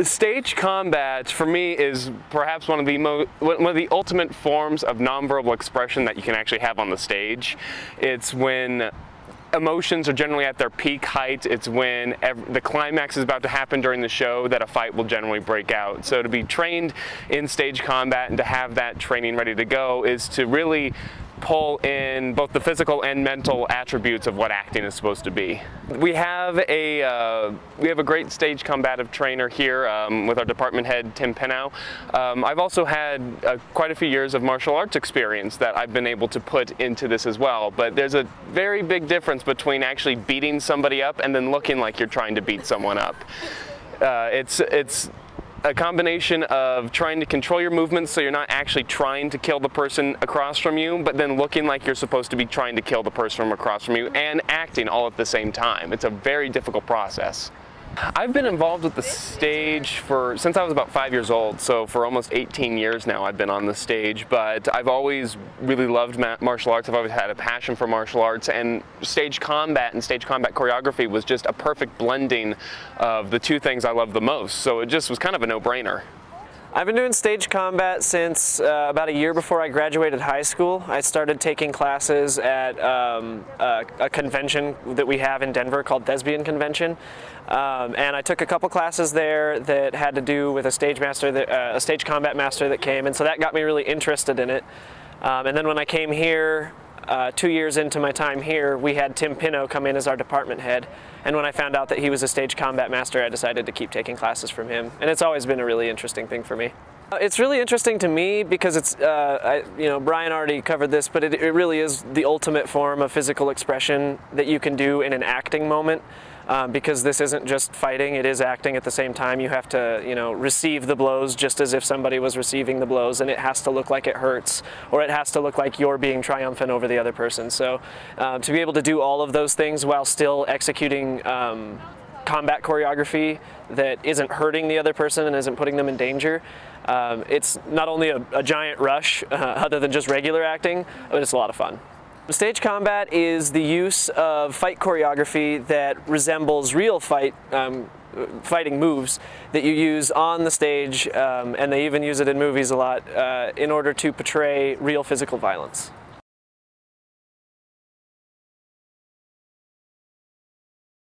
Stage combat for me is perhaps one of the ultimate forms of nonverbal expression that you can actually have on the stage. It's when emotions are generally at their peak height. It's when the climax is about to happen during the show that a fight will generally break out. So to be trained in stage combat and to have that training ready to go is to really pull in both the physical and mental attributes of what acting is supposed to be. We have a great stage combative trainer here with our department head, Tim Pinow. I've also had quite a few years of martial arts experience that I've been able to put into this as well, but there's a very big difference between actually beating somebody up and then looking like you're trying to beat someone up. It's a combination of trying to control your movements so you're not actually trying to kill the person across from you, but then looking like you're supposed to be trying to kill the person from across from you and acting all at the same time. It's a very difficult process. I've been involved with the stage since I was about 5 years old, so for almost 18 years now I've been on the stage, but I've always really loved martial arts. I've always had a passion for martial arts, and stage combat and stage combat choreography was just a perfect blending of the two things I love the most, so it just was kind of a no-brainer. I've been doing stage combat since about a year before I graduated high school. I started taking classes at a convention that we have in Denver called Thespian Convention. And I took a couple classes there that had to do with a stage combat master that came, and so that got me really interested in it. And then when I came here, 2 years into my time here, we had Tim Pinow come in as our department head, and when I found out that he was a stage combat master, I decided to keep taking classes from him, and it's always been a really interesting thing for me. It's really interesting to me because it's, Brian already covered this, but it really is the ultimate form of physical expression that you can do in an acting moment. Because this isn't just fighting, it is acting at the same time. You have to, receive the blows just as if somebody was receiving the blows, and it has to look like it hurts, or it has to look like you're being triumphant over the other person. So to be able to do all of those things while still executing combat choreography that isn't hurting the other person and isn't putting them in danger, it's not only a giant rush other than just regular acting, but it's a lot of fun. Stage combat is the use of fight choreography that resembles real fighting moves that you use on the stage, and they even use it in movies a lot, in order to portray real physical violence.